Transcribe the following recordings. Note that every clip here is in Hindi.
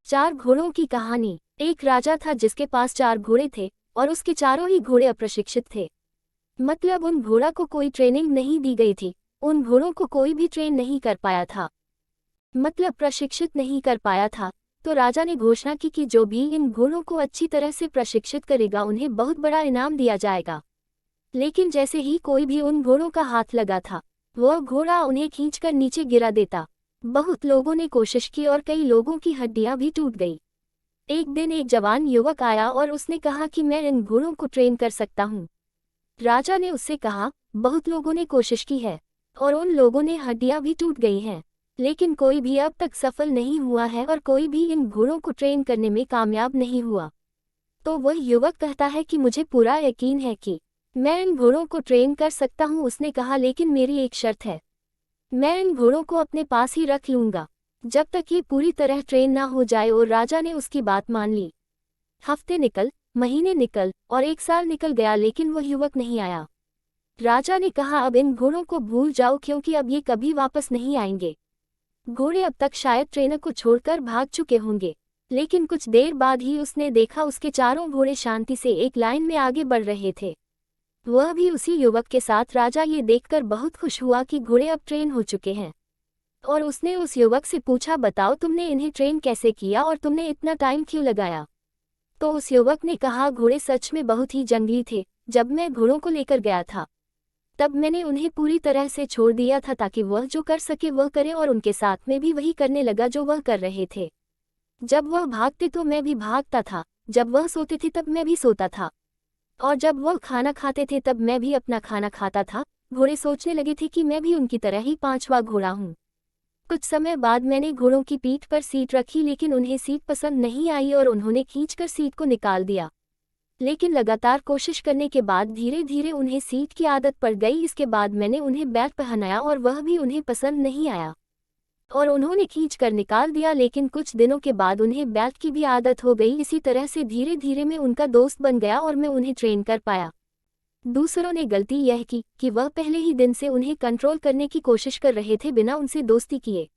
चार घोड़ों की कहानी। एक राजा था जिसके पास चार घोड़े थे और उसके चारों ही घोड़े अप्रशिक्षित थे। मतलब उन घोड़ा को कोई ट्रेनिंग नहीं दी गई थी, उन घोड़ों को कोई भी ट्रेन नहीं कर पाया था, मतलब प्रशिक्षित नहीं कर पाया था। तो राजा ने घोषणा की कि जो भी इन घोड़ों को अच्छी तरह से प्रशिक्षित करेगा उन्हें बहुत बड़ा इनाम दिया जाएगा। लेकिन जैसे ही कोई भी उन घोड़ों का हाथ लगा था, वह घोड़ा उन्हें खींचकर नीचे गिरा देता। बहुत लोगों ने कोशिश की और कई लोगों की हड्डियां भी टूट गई। एक दिन एक जवान युवक आया और उसने कहा कि मैं इन घोड़ों को ट्रेन कर सकता हूँ। राजा ने उससे कहा, बहुत लोगों ने कोशिश की है और उन लोगों ने हड्डियां भी टूट गई हैं, लेकिन कोई भी अब तक सफल नहीं हुआ है और कोई भी इन घोड़ों को ट्रेन करने में कामयाब नहीं हुआ। तो वह युवक कहता है कि मुझे पूरा यकीन है कि मैं इन घोड़ों को ट्रेन कर सकता हूँ। उसने कहा, लेकिन मेरी एक शर्त है, मैं इन घोड़ों को अपने पास ही रख लूंगा जब तक ये पूरी तरह ट्रेन ना हो जाए। और राजा ने उसकी बात मान ली। हफ्ते निकल, महीने निकल और एक साल निकल गया, लेकिन वह युवक नहीं आया। राजा ने कहा, अब इन घोड़ों को भूल जाओ क्योंकि अब ये कभी वापस नहीं आएंगे। घोड़े अब तक शायद ट्रेनर को छोड़कर भाग चुके होंगे। लेकिन कुछ देर बाद ही उसने देखा उसके चारों घोड़े शांति से एक लाइन में आगे बढ़ रहे थे, वह भी उसी युवक के साथ। राजा ये देखकर बहुत खुश हुआ कि घोड़े अब ट्रेन हो चुके हैं और उसने उस युवक से पूछा, बताओ तुमने इन्हें ट्रेन कैसे किया और तुमने इतना टाइम क्यों लगाया। तो उस युवक ने कहा, घोड़े सच में बहुत ही जंगली थे। जब मैं घोड़ों को लेकर गया था तब मैंने उन्हें पूरी तरह से छोड़ दिया था ताकि वह जो कर सके वह करे, और उनके साथ में भी वही करने लगा जो वह कर रहे थे। जब वह भागते तो मैं भी भागता था, जब वह सोते थे तब मैं भी सोता था, और जब वह खाना खाते थे तब मैं भी अपना खाना खाता था। घोड़े सोचने लगे थे कि मैं भी उनकी तरह ही पांचवा घोड़ा हूँ। कुछ समय बाद मैंने घोड़ों की पीठ पर सीट रखी, लेकिन उन्हें सीट पसंद नहीं आई और उन्होंने खींचकर सीट को निकाल दिया। लेकिन लगातार कोशिश करने के बाद धीरे धीरे उन्हें सीट की आदत पड़ गई। इसके बाद मैंने उन्हें बेल्ट पहनाया और वह भी उन्हें पसंद नहीं आया और उन्होंने खींचकर निकाल दिया। लेकिन कुछ दिनों के बाद उन्हें बेल्ट की भी आदत हो गई। इसी तरह से धीरे धीरे मैं उनका दोस्त बन गया और मैं उन्हें ट्रेन कर पाया। दूसरों ने गलती यह की कि वह पहले ही दिन से उन्हें कंट्रोल करने की कोशिश कर रहे थे बिना उनसे दोस्ती किए।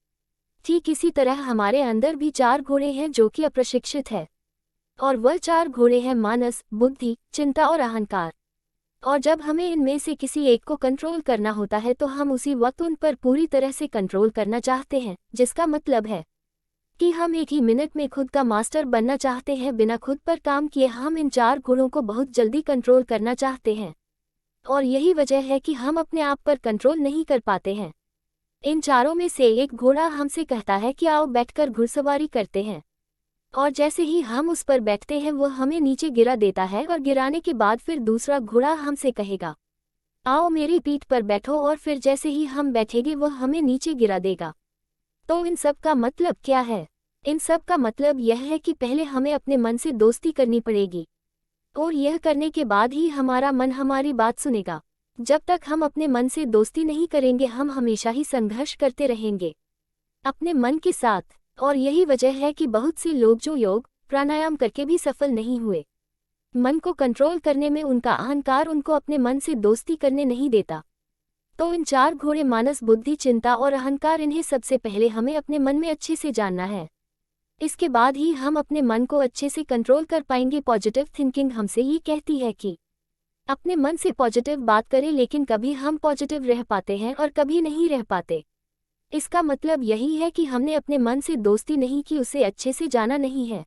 ठीक इसी तरह हमारे अंदर भी चार घोड़े हैं जो कि अप्रशिक्षित है, और वह चार घोड़े हैं मानस, बुद्धि, चिंता और अहंकार। और जब हमें इनमें से किसी एक को कंट्रोल करना होता है तो हम उसी वक्त उन पर पूरी तरह से कंट्रोल करना चाहते हैं, जिसका मतलब है कि हम एक ही मिनट में खुद का मास्टर बनना चाहते हैं। बिना खुद पर काम किए हम इन चार घोड़ों को बहुत जल्दी कंट्रोल करना चाहते हैं, और यही वजह है कि हम अपने आप पर कंट्रोल नहीं कर पाते हैं। इन चारों में से एक घोड़ा हमसे कहता है कि आओ बैठकर घुड़सवारी करते हैं, और जैसे ही हम उस पर बैठते हैं वह हमें नीचे गिरा देता है, और गिराने के बाद फिर दूसरा घोड़ा हमसे कहेगा, आओ मेरी पीठ पर बैठो, और फिर जैसे ही हम बैठेंगे वह हमें नीचे गिरा देगा। तो इन सब का मतलब क्या है? इन सब का मतलब यह है कि पहले हमें अपने मन से दोस्ती करनी पड़ेगी, और यह करने के बाद ही हमारा मन हमारी बात सुनेगा। जब तक हम अपने मन से दोस्ती नहीं करेंगे हम हमेशा ही संघर्ष करते रहेंगे अपने मन के साथ। और यही वजह है कि बहुत से लोग जो योग प्राणायाम करके भी सफल नहीं हुए, मन को कंट्रोल करने में उनका अहंकार उनको अपने मन से दोस्ती करने नहीं देता। तो इन चार घोड़े मानस, बुद्धि, चिंता और अहंकार, इन्हें सबसे पहले हमें अपने मन में अच्छे से जानना है। इसके बाद ही हम अपने मन को अच्छे से कंट्रोल कर पाएंगे। पॉजिटिव थिंकिंग हमसे ये कहती है कि अपने मन से पॉजिटिव बात करें, लेकिन कभी हम पॉजिटिव रह पाते हैं और कभी नहीं रह पाते। इसका मतलब यही है कि हमने अपने मन से दोस्ती नहीं की, उसे अच्छे से जाना नहीं है।